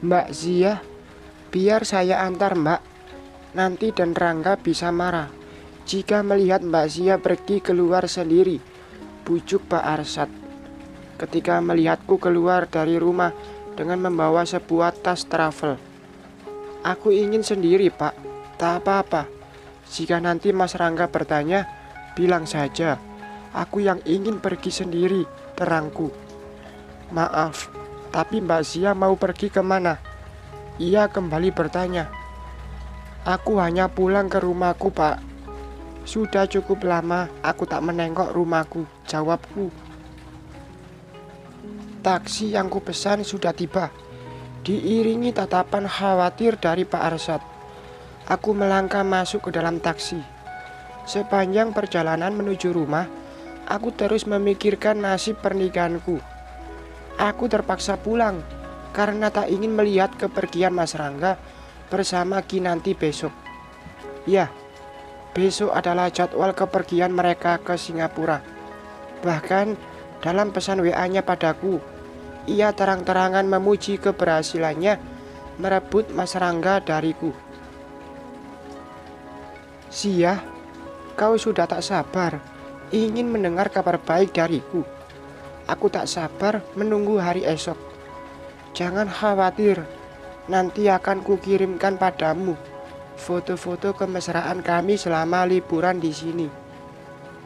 Mbak Zia, biar saya antar Mbak. Nanti dan Rangga bisa marah jika melihat Mbak Zia pergi keluar sendiri, bujuk Pak Arsad. Ketika melihatku keluar dari rumah dengan membawa sebuah tas travel. Aku ingin sendiri Pak, tak apa-apa. Jika nanti Mas Rangga bertanya, bilang saja, aku yang ingin pergi sendiri, terangku. Maaf, tapi Mbak Zia mau pergi kemana? Ia kembali bertanya. Aku hanya pulang ke rumahku Pak. Sudah cukup lama aku tak menengok rumahku, jawabku. Taksi yang kupesan sudah tiba, diiringi tatapan khawatir dari Pak Arsad. Aku melangkah masuk ke dalam taksi. Sepanjang perjalanan menuju rumah, aku terus memikirkan nasib pernikahanku. Aku terpaksa pulang karena tak ingin melihat kepergian Mas Rangga bersama Kinanti besok. Ya, besok adalah jadwal kepergian mereka ke Singapura. Bahkan dalam pesan WA-nya padaku, ia terang-terangan memuji keberhasilannya merebut Mas Rangga dariku. Zia, kau sudah tak sabar ingin mendengar kabar baik dariku. Aku tak sabar menunggu hari esok. Jangan khawatir, nanti akan kukirimkan padamu foto-foto kemesraan kami selama liburan di sini.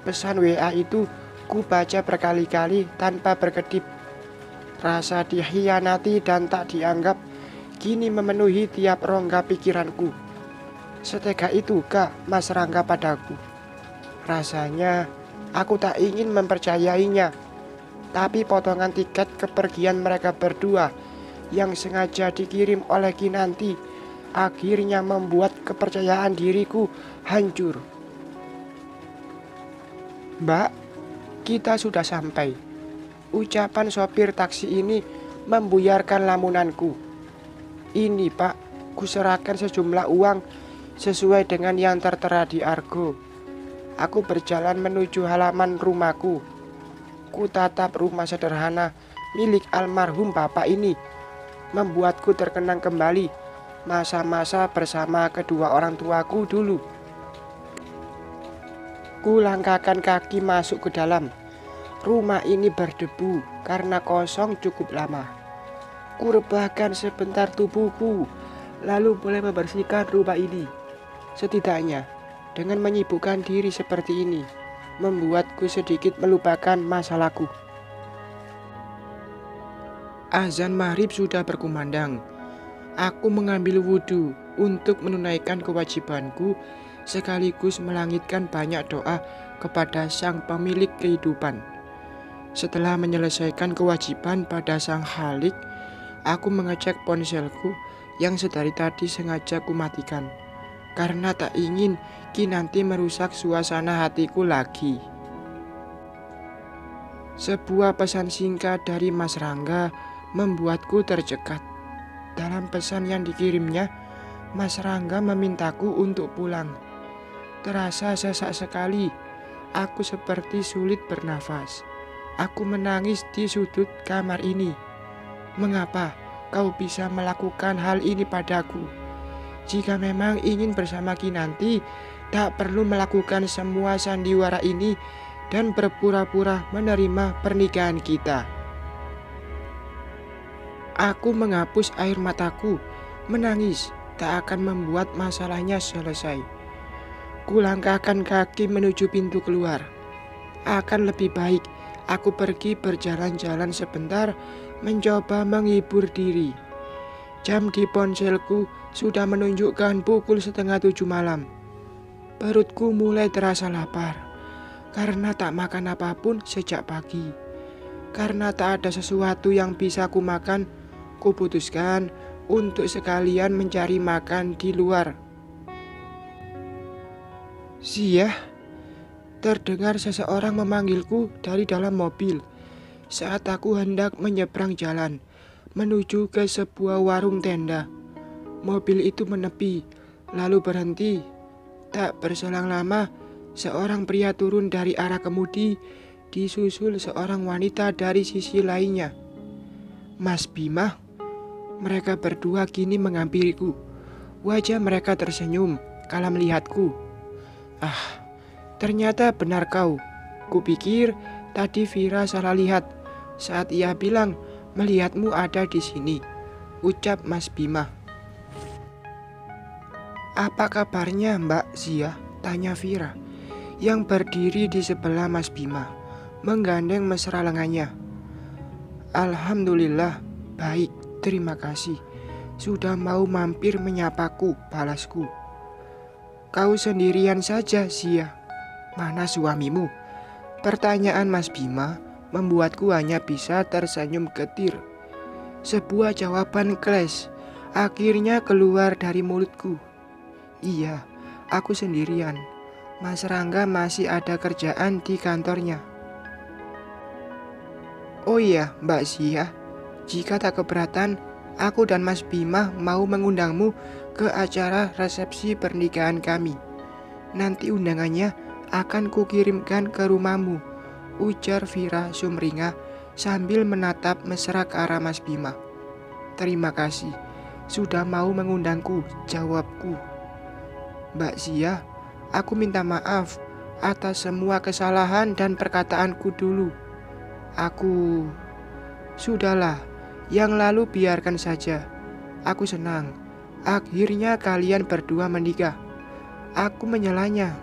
Pesan WA itu ku baca berkali-kali tanpa berkedip. Rasa dikhianati dan tak dianggap kini memenuhi tiap rongga pikiranku. Setega itukah Mas Rangga padaku? Rasanya aku tak ingin mempercayainya. Tapi potongan tiket kepergian mereka berdua yang sengaja dikirim oleh Kinanti akhirnya membuat kepercayaan diriku hancur. Mbak, kita sudah sampai. Ucapan sopir taksi ini membuyarkan lamunanku. Ini Pak, kuserahkan sejumlah uang sesuai dengan yang tertera di Argo. Aku berjalan menuju halaman rumahku. Ku tatap rumah sederhana milik almarhum bapak ini. Membuatku terkenang kembali masa-masa bersama kedua orang tuaku dulu. Ku langkahkan kaki masuk ke dalam. Rumah ini berdebu karena kosong cukup lama. Ku rebahkan sebentar tubuhku, lalu mulai membersihkan rumah ini. Setidaknya dengan menyibukkan diri seperti ini, membuatku sedikit melupakan masalahku. Azan maghrib sudah berkumandang. Aku mengambil wudhu untuk menunaikan kewajibanku sekaligus melangitkan banyak doa kepada sang pemilik kehidupan. Setelah menyelesaikan kewajiban pada sang Khalik, aku mengecek ponselku yang sedari tadi sengaja kumatikan karena tak ingin Kinanti merusak suasana hatiku lagi. Sebuah pesan singkat dari Mas Rangga membuatku tercekat. Dalam pesan yang dikirimnya, Mas Rangga memintaku untuk pulang. Terasa sesak sekali, aku seperti sulit bernafas. Aku menangis di sudut kamar ini. Mengapa kau bisa melakukan hal ini padaku? Jika memang ingin bersama Kinanti, tak perlu melakukan semua sandiwara ini dan berpura-pura menerima pernikahan kita. Aku menghapus air mataku, menangis tak akan membuat masalahnya selesai. Kulangkahkan kaki menuju pintu keluar. Akan lebih baik aku pergi berjalan-jalan sebentar, mencoba menghibur diri. Jam di ponselku sudah menunjukkan pukul 6:30 malam. Perutku mulai terasa lapar karena tak makan apapun sejak pagi. Karena tak ada sesuatu yang bisa kumakan, kuputuskan untuk sekalian mencari makan di luar. Zia, terdengar seseorang memanggilku dari dalam mobil saat aku hendak menyeberang jalan menuju ke sebuah warung tenda. Mobil itu menepi, lalu berhenti. Tak berselang lama, seorang pria turun dari arah kemudi, disusul seorang wanita dari sisi lainnya. Mas Bima, Mereka berdua kini menghampiriku. Wajah mereka tersenyum kala melihatku. Ah, ternyata benar kau. Kupikir tadi Vira salah lihat saat ia bilang melihatmu ada di sini, ucap Mas Bima. Apa kabarnya Mbak Zia? Tanya Vira yang berdiri di sebelah Mas Bima, menggandeng mesra lengannya. Alhamdulillah, baik, terima kasih. Sudah mau mampir menyapaku, balasku. Kau sendirian saja, Zia. Mana suamimu? Pertanyaan Mas Bima membuatku hanya bisa tersenyum getir. Sebuah jawaban kles akhirnya keluar dari mulutku. Iya, aku sendirian. Mas Rangga masih ada kerjaan di kantornya. Oh iya, Mbak Zia, jika tak keberatan, aku dan Mas Bima mau mengundangmu ke acara resepsi pernikahan kami. Nanti undangannya akan kukirimkan ke rumahmu, ujar Vira sumringah sambil menatap mesra ke arah Mas Bima. Terima kasih, sudah mau mengundangku, jawabku. Mbak Zia, aku minta maaf atas semua kesalahan dan perkataanku dulu. Sudahlah, yang lalu biarkan saja. Aku senang, akhirnya kalian berdua menikah. Aku menyalanya.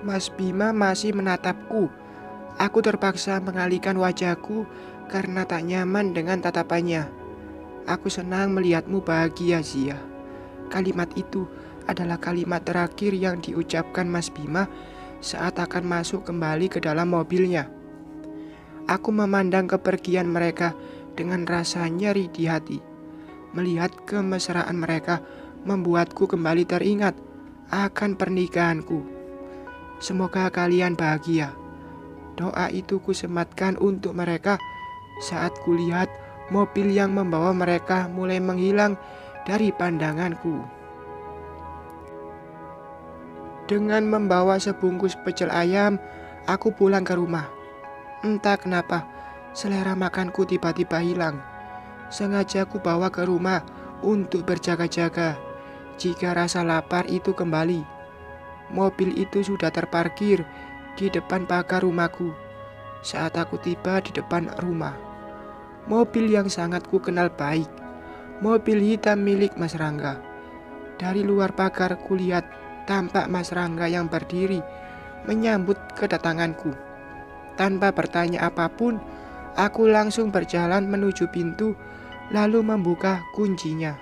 Mas Bima masih menatapku. Aku terpaksa mengalihkan wajahku karena tak nyaman dengan tatapannya. Aku senang melihatmu bahagia, Zia. Kalimat itu adalah kalimat terakhir yang diucapkan Mas Bima saat akan masuk kembali ke dalam mobilnya. Aku memandang kepergian mereka dengan rasa nyeri di hati. Melihat kemesraan mereka membuatku kembali teringat akan pernikahanku. Semoga kalian bahagia. Doa itu kusematkan untuk mereka saat kulihat mobil yang membawa mereka mulai menghilang dari pandanganku. Dengan membawa sebungkus pecel ayam, aku pulang ke rumah. Entah kenapa, selera makanku tiba-tiba hilang. Sengaja aku bawa ke rumah untuk berjaga-jaga jika rasa lapar itu kembali. Mobil itu sudah terparkir di depan pagar rumahku. Saat aku tiba di depan rumah, mobil yang sangat ku kenal baik, mobil hitam milik Mas Rangga. Dari luar pagar kulihat tampak Mas Rangga yang berdiri menyambut kedatanganku. Tanpa bertanya apapun, aku langsung berjalan menuju pintu lalu membuka kuncinya.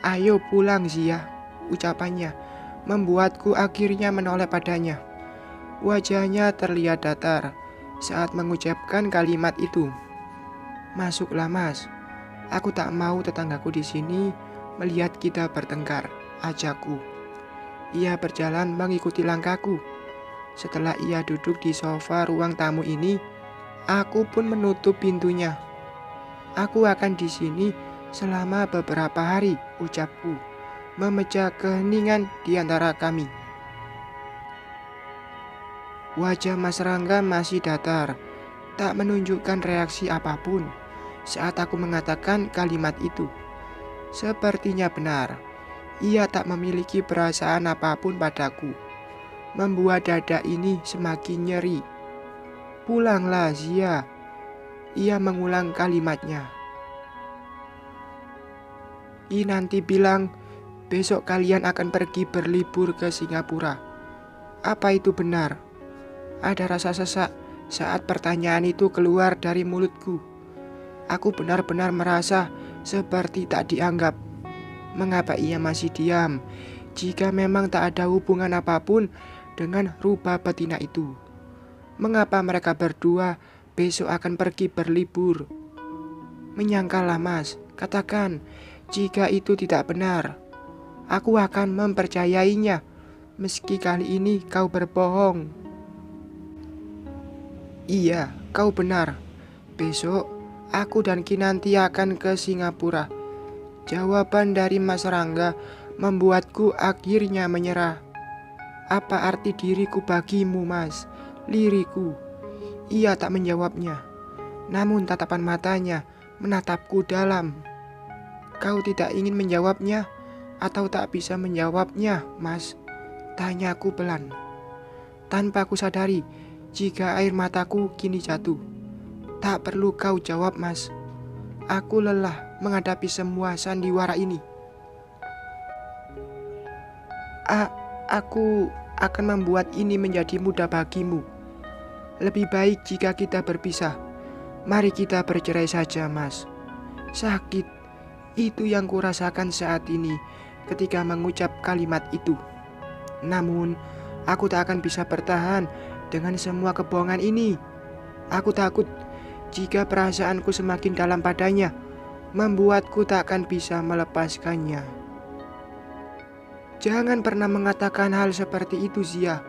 Ayo pulang Zia, ucapannya membuatku akhirnya menoleh padanya. Wajahnya terlihat datar saat mengucapkan kalimat itu. Masuklah Mas, aku tak mau tetanggaku di sini melihat kita bertengkar, ajakku. Ia berjalan mengikuti langkahku. Setelah ia duduk di sofa ruang tamu ini, aku pun menutup pintunya. Aku akan di sini selama beberapa hari, ucapku, memecah keheningan di antara kami. Wajah Mas Rangga masih datar, tak menunjukkan reaksi apapun saat aku mengatakan kalimat itu. Sepertinya benar, ia tak memiliki perasaan apapun padaku. Membuat dada ini semakin nyeri. Pulanglah Zia, ia mengulang kalimatnya. Nanti bilang besok kalian akan pergi berlibur ke Singapura. Apa itu benar? Ada rasa sesak saat pertanyaan itu keluar dari mulutku. Aku benar-benar merasa seperti tak dianggap. Mengapa ia masih diam jika memang tak ada hubungan apapun dengan rubah betina itu? Mengapa mereka berdua besok akan pergi berlibur? Menyangkallah Mas, katakan jika itu tidak benar. Aku akan mempercayainya meski kali ini kau berbohong. Iya, kau benar. Besok aku dan Kinanti akan ke Singapura. Jawaban dari Mas Rangga membuatku akhirnya menyerah. Apa arti diriku bagimu, Mas? Liriku. Ia tak menjawabnya. Namun tatapan matanya menatapku dalam. Kau tidak ingin menjawabnya atau tak bisa menjawabnya, Mas? Tanyaku pelan. Tanpa ku sadari jika air mataku kini jatuh. Tak perlu kau jawab, Mas. Aku lelah menghadapi semua sandiwara ini. Aku akan membuat ini menjadi mudah bagimu. Lebih baik jika kita berpisah. Mari kita bercerai saja, Mas. Sakit, itu yang kurasakan saat ini ketika mengucap kalimat itu. Namun, aku tak akan bisa bertahan dengan semua kebohongan ini. Aku takut jika perasaanku semakin dalam padanya, membuatku tak akan bisa melepaskannya. Jangan pernah mengatakan hal seperti itu, Zia.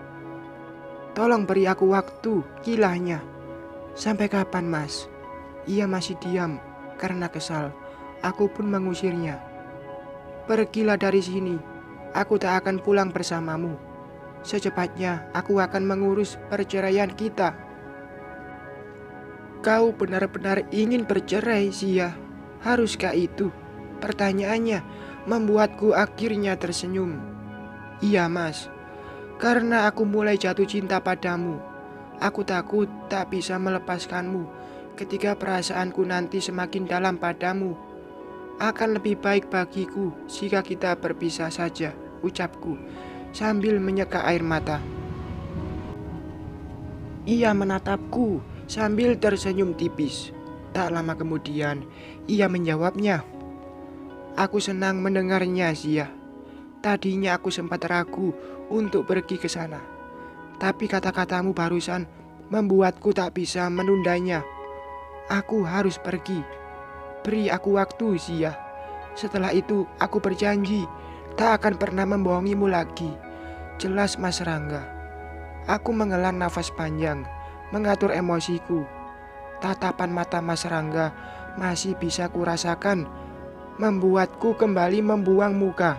Tolong beri aku waktu, kilahnya. Sampai kapan, Mas? Ia masih diam karena kesal. Aku pun mengusirnya. Pergilah dari sini. Aku tak akan pulang bersamamu. Secepatnya aku akan mengurus perceraian kita. Kau benar-benar ingin bercerai, Zia? Haruskah itu? Pertanyaannya membuatku akhirnya tersenyum. Iya, Mas. Karena aku mulai jatuh cinta padamu. Aku takut tak bisa melepaskanmu ketika perasaanku nanti semakin dalam padamu. Akan lebih baik bagiku jika kita berpisah saja, ucapku sambil menyeka air mata. Ia menatapku sambil tersenyum tipis. Tak lama kemudian, ia menjawabnya. Aku senang mendengarnya, Zia. Tadinya aku sempat ragu untuk pergi ke sana. Tapi kata-katamu barusan membuatku tak bisa menundanya. Aku harus pergi. Beri aku waktu, Zia. Setelah itu aku berjanji tak akan pernah membohongimu lagi. Jelas, Mas Rangga. Aku menghela nafas panjang, mengatur emosiku. Tatapan mata Mas Rangga masih bisa kurasakan, membuatku kembali membuang muka.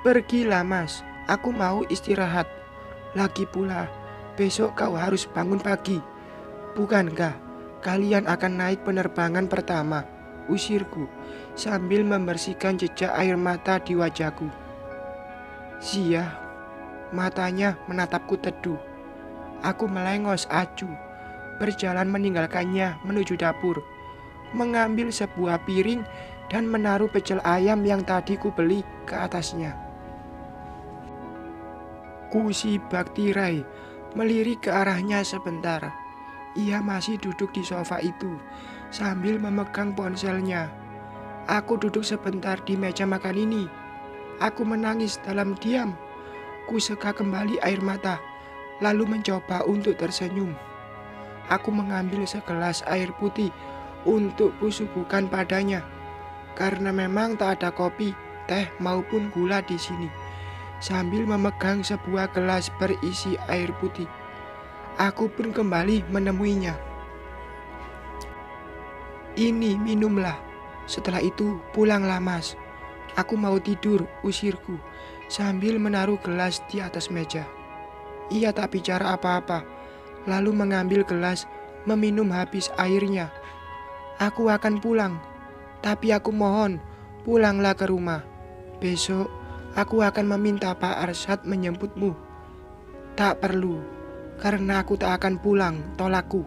Pergilah, Mas. Aku mau istirahat. Lagi pula, besok kau harus bangun pagi. Bukankah kalian akan naik penerbangan pertama? Usirku sambil membersihkan jejak air mata di wajahku. Zia, matanya menatapku teduh. Aku melengos acuh, berjalan meninggalkannya menuju dapur, mengambil sebuah piring dan menaruh pecel ayam yang tadi ku beli ke atasnya. Ku sibak tirai, melirik ke arahnya sebentar. Ia masih duduk di sofa itu, sambil memegang ponselnya. Aku duduk sebentar di meja makan ini. Aku menangis dalam diam. Ku seka kembali air mata, lalu mencoba untuk tersenyum. Aku mengambil segelas air putih untuk kusuguhkan padanya, karena memang tak ada kopi, teh maupun gula di sini. Sambil memegang sebuah gelas berisi air putih, aku pun kembali menemuinya. Ini minumlah. Setelah itu pulanglah, Mas. Aku mau tidur, usirku sambil menaruh gelas di atas meja. Ia tak bicara apa-apa, lalu mengambil gelas, meminum habis airnya. Aku akan pulang, tapi aku mohon pulanglah ke rumah. Besok aku akan meminta Pak Arsyad menjemputmu. Tak perlu, karena aku tak akan pulang, tolakku.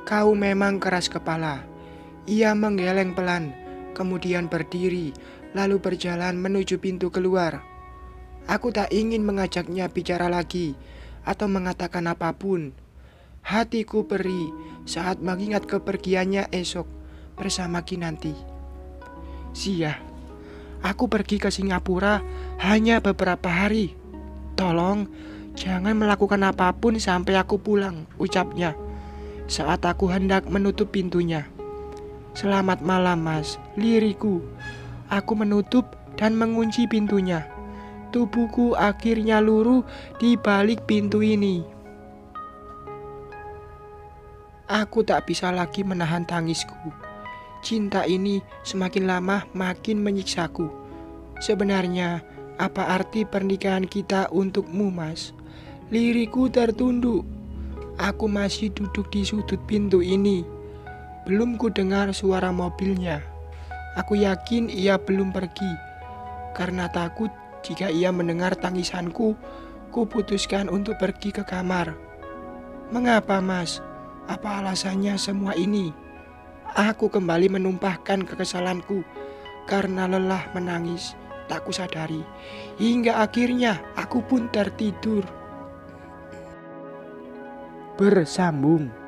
Kau memang keras kepala. Ia menggeleng pelan, kemudian berdiri, lalu berjalan menuju pintu keluar. Aku tak ingin mengajaknya bicara lagi atau mengatakan apapun. Hatiku perih saat mengingat kepergiannya esok bersama Kinanti. Zia, aku pergi ke Singapura hanya beberapa hari. Tolong jangan melakukan apapun sampai aku pulang, ucapnya saat aku hendak menutup pintunya. Selamat malam, Mas, liriku. Aku menutup dan mengunci pintunya. Tubuhku akhirnya luruh di balik pintu ini. Aku tak bisa lagi menahan tangisku. Cinta ini semakin lama makin menyiksaku. Sebenarnya, apa arti pernikahan kita untukmu, Mas? Liriku tertunduk. Aku masih duduk di sudut pintu ini. Belum ku dengar suara mobilnya. Aku yakin ia belum pergi. Karena takut jika ia mendengar tangisanku, ku putuskan untuk pergi ke kamar. Mengapa, Mas? Apa alasannya semua ini? Aku kembali menumpahkan kekesalanku karena lelah menangis, tak kusadari. Hingga akhirnya aku pun tertidur. Bersambung.